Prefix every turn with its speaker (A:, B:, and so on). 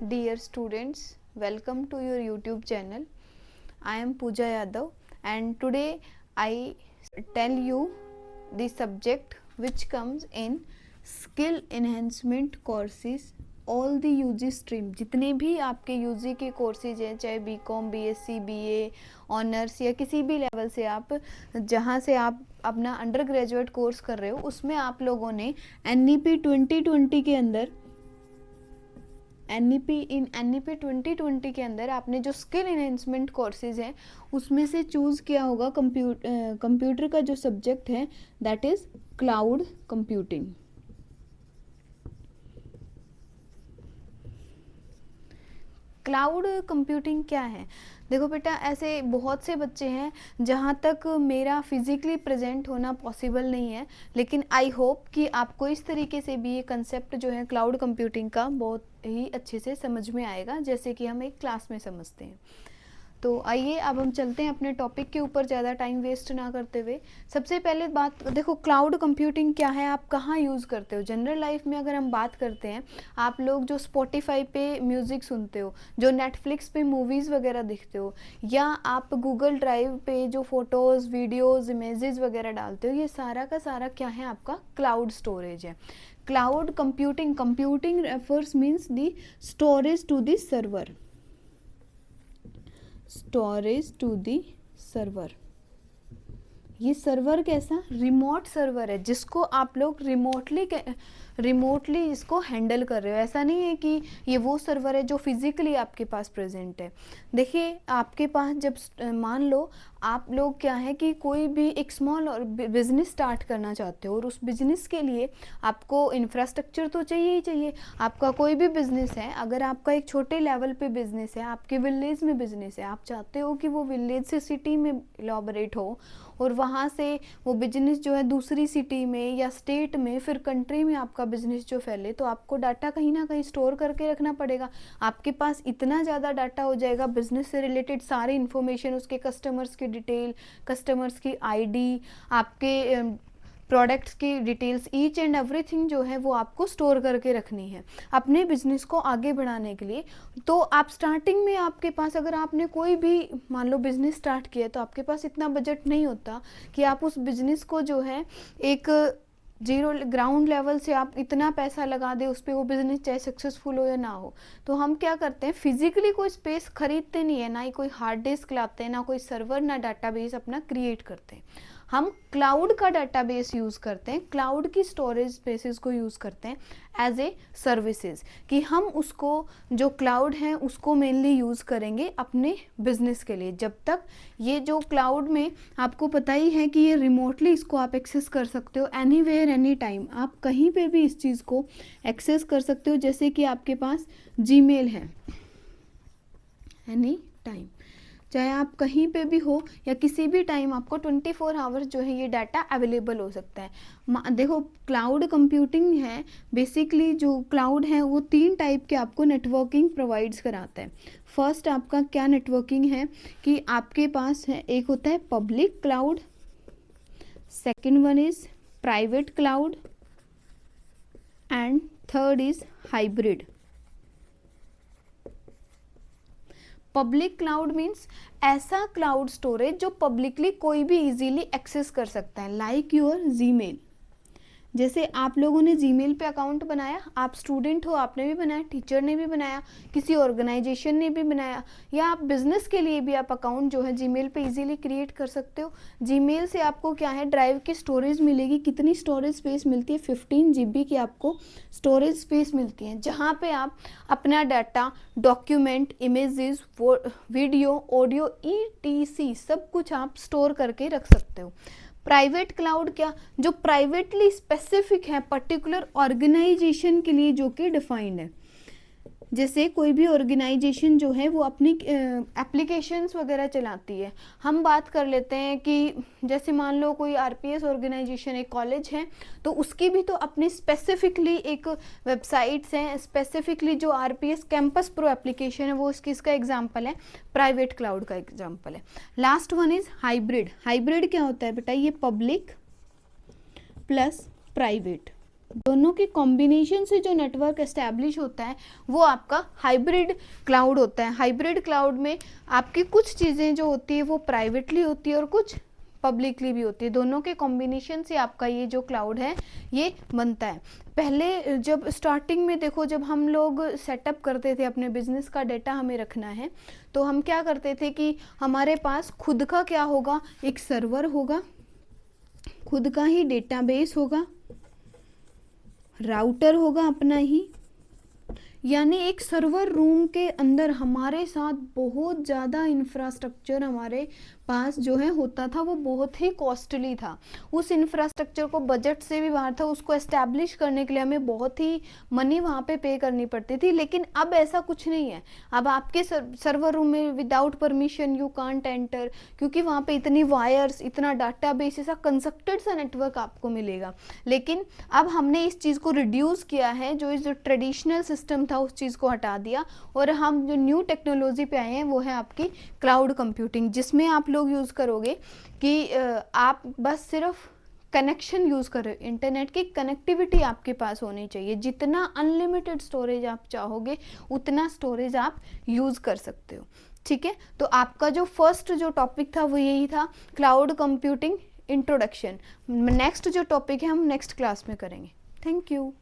A: Dear students, welcome to your YouTube channel. I am Pooja Yadav and today I tell you the subject which comes in skill enhancement courses. All the UG stream, जितने भी आपके UG के courses हैं, चाहे BCom, BSc, BA, honours या किसी भी level से आप जहाँ से आप अपना अंडर ग्रेजुएट कोर्स कर रहे हो, उसमें आप लोगों ने NEP 2020 के अंदर NEP 2020 के अंदर आपने जो स्किल एनहेंसमेंट कोर्सेज हैं उसमें से चूज़ किया होगा कंप्यूटर का जो सब्जेक्ट है, that is cloud computing. Cloud computing क्या है? देखो बेटा, ऐसे बहुत से बच्चे हैं जहाँ तक मेरा फिजिकली प्रेजेंट होना पॉसिबल नहीं है, लेकिन आई होप कि आपको इस तरीके से भी ये कंसेप्ट जो है क्लाउड कंप्यूटिंग का बहुत ही अच्छे से समझ में आएगा, जैसे कि हम एक क्लास में समझते हैं। तो आइए अब हम चलते हैं अपने टॉपिक के ऊपर, ज़्यादा टाइम वेस्ट ना करते हुए। सबसे पहले बात देखो, क्लाउड कंप्यूटिंग क्या है, आप कहाँ यूज़ करते हो। जनरल लाइफ में अगर हम बात करते हैं, आप लोग जो स्पॉटिफाई पे म्यूज़िक सुनते हो, जो नेटफ्लिक्स पे मूवीज़ वगैरह देखते हो, या आप गूगल ड्राइव पे जो फ़ोटोज़, वीडियोज़, इमेजेस वगैरह डालते हो, ये सारा का सारा क्या है, आपका क्लाउड स्टोरेज है। Cloud computing refers means the storage to the server, storage to the server. ये सर्वर कैसा, रिमोट सर्वर है, जिसको आप लोग रिमोटली इसको हैंडल कर रहे हो। ऐसा नहीं है कि ये वो सर्वर है जो फिजिकली आपके पास प्रेजेंट है। देखिए, आपके पास जब मान लो आप लोग क्या है कि कोई भी एक स्मॉल और बिजनेस स्टार्ट करना चाहते हो, और उस बिजनेस के लिए आपको इंफ्रास्ट्रक्चर तो चाहिए ही चाहिए। आपका कोई भी बिजनेस है, अगर आपका एक छोटे लेवल पे बिजनेस है, आपके विलेज में बिजनेस है, आप चाहते हो कि वो विलेज से सिटी में इलॉबरेट हो, और वहाँ से वो बिजनेस जो है दूसरी सिटी में या स्टेट में, फिर कंट्री में आपका बिजनेस जो फैले, तो आपको डाटा कहीं ना कहीं स्टोर करके रखना पड़ेगा। आपके पास इतना ज़्यादा डाटा हो जाएगा, बिजनेस से रिलेटेड सारी इन्फॉर्मेशन, उसके कस्टमर्स की डिटेल, कस्टमर्स की आईडी, आपके प्रोडक्ट्स की डिटेल्स, ईच एंड एवरीथिंग जो है वो आपको स्टोर करके रखनी है अपने बिजनेस को आगे बढ़ाने के लिए। तो आप स्टार्टिंग में, आपके पास अगर आपने कोई भी मान लो बिजनेस स्टार्ट किया, तो आपके पास इतना बजट नहीं होता कि आप उस बिजनेस को जो है एक जीरो ग्राउंड लेवल से आप इतना पैसा लगा दे उस पर, वो बिजनेस चाहे सक्सेसफुल हो या ना हो। तो हम क्या करते हैं, फिजिकली कोई स्पेस खरीदते नहीं है, ना ही कोई हार्ड डिस्क लाते हैं, ना कोई सर्वर, ना डाटाबेस अपना क्रिएट करते हैं। हम क्लाउड का डाटाबेस यूज़ करते हैं, क्लाउड की स्टोरेज स्पेसेस को यूज़ करते हैं एज ए सर्विसेज, कि हम उसको जो क्लाउड है उसको मेनली यूज़ करेंगे अपने बिजनेस के लिए। जब तक ये जो क्लाउड में आपको पता ही है कि ये रिमोटली इसको आप एक्सेस कर सकते हो, एनीवेयर एनी टाइम, आप कहीं पे भी इस चीज़ को एक्सेस कर सकते हो। जैसे कि आपके पास जीमेल है, एनी टाइम, चाहे आप कहीं पे भी हो या किसी भी टाइम, आपको 24 आवर्स जो है ये डाटा अवेलेबल हो सकता है। देखो, क्लाउड कंप्यूटिंग है, बेसिकली जो क्लाउड है वो 3 टाइप के आपको नेटवर्किंग प्रोवाइड्स कराता है। फर्स्ट आपका क्या नेटवर्किंग है कि आपके पास है, एक होता है public cloud, second one is private cloud, and third is hybrid. Public cloud means ऐसा क्लाउड स्टोरेज जो पब्लिकली कोई भी इजीली एक्सेस कर सकता है, लाइक योर जीमेल। जैसे आप लोगों ने जीमेल पे अकाउंट बनाया, आप स्टूडेंट हो, आपने भी बनाया, टीचर ने भी बनाया, किसी ऑर्गेनाइजेशन ने भी बनाया, या आप बिजनेस के लिए भी आप अकाउंट जो है जीमेल पे इजीली क्रिएट कर सकते हो। जीमेल से आपको क्या है, ड्राइव की स्टोरेज मिलेगी। कितनी स्टोरेज स्पेस मिलती है, 15 GB की आपको स्टोरेज स्पेस मिलती है, जहाँ पे आप अपना data, document, images, video, audio, ETC सब कुछ आप स्टोर करके रख सकते हो। प्राइवेट क्लाउड क्या, जो प्राइवेटली स्पेसिफिक है पर्टिकुलर ऑर्गेनाइजेशन के लिए, जो कि डिफाइंड है। जैसे कोई भी ऑर्गेनाइजेशन जो है वो अपनी एप्लीकेशंस वगैरह चलाती है। हम बात कर लेते हैं कि जैसे मान लो कोई RPS ऑर्गेनाइजेशन, एक कॉलेज है, तो उसकी भी तो अपनी स्पेसिफिकली एक वेबसाइट्स हैं, स्पेसिफिकली जो RPS कैंपस प्रो एप्लीकेशन है वो इसका एग्जाम्पल है, प्राइवेट क्लाउड का एग्जाम्पल है। Last one is hybrid. Hybrid क्या होता है बेटा, ये पब्लिक प्लस प्राइवेट, दोनों के कॉम्बिनेशन से जो नेटवर्क एस्टैब्लिश होता है वो आपका हाइब्रिड क्लाउड होता है। हाइब्रिड क्लाउड में आपकी कुछ चीज़ें जो होती है वो प्राइवेटली होती है और कुछ पब्लिकली भी होती है। दोनों के कॉम्बिनेशन से आपका ये जो क्लाउड है ये बनता है। पहले जब स्टार्टिंग में देखो, जब हम लोग सेटअप करते थे अपने बिजनेस का डेटा हमें रखना है, तो हम क्या करते थे कि हमारे पास खुद का क्या होगा, एक सर्वर होगा, खुद का ही डेटाबेस होगा, राउटर होगा अपना ही, यानी एक सर्वर रूम के अंदर हमारे साथ बहुत ज़्यादा इंफ्रास्ट्रक्चर हमारे पास जो है होता था, वो बहुत ही कॉस्टली था। उस इंफ्रास्ट्रक्चर को बजट से भी बाहर था, उसको एस्टैब्लिश करने के लिए हमें बहुत ही मनी वहाँ पे करनी पड़ती थी। लेकिन अब ऐसा कुछ नहीं है। अब आपके सर्वर रूम में without permission you can't enter, क्योंकि वहाँ पे इतनी वायर्स, इतना डाटाबेस, ऐसा कंस्ट्रक्टेड सा नेटवर्क आपको मिलेगा। लेकिन अब हमने इस चीज़ को रिड्यूस किया है, जो इस जो ट्रेडिशनल सिस्टम था उस चीज़ को हटा दिया, और हम जो न्यू टेक्नोलॉजी पे आए हैं वो है आपकी क्लाउड कंप्यूटिंग, जिसमें आप लोग यूज़ करोगे कि आप बस सिर्फ कनेक्शन यूज़ कर रहे हो, इंटरनेट की कनेक्टिविटी आपके पास होनी चाहिए। जितना अनलिमिटेड स्टोरेज आप चाहोगे उतना स्टोरेज आप यूज़ कर सकते हो। ठीक है, तो आपका जो फर्स्ट जो टॉपिक था वो यही था, क्लाउड कंप्यूटिंग इंट्रोडक्शन। नेक्स्ट जो टॉपिक है हम नेक्स्ट क्लास में करेंगे। Thank you.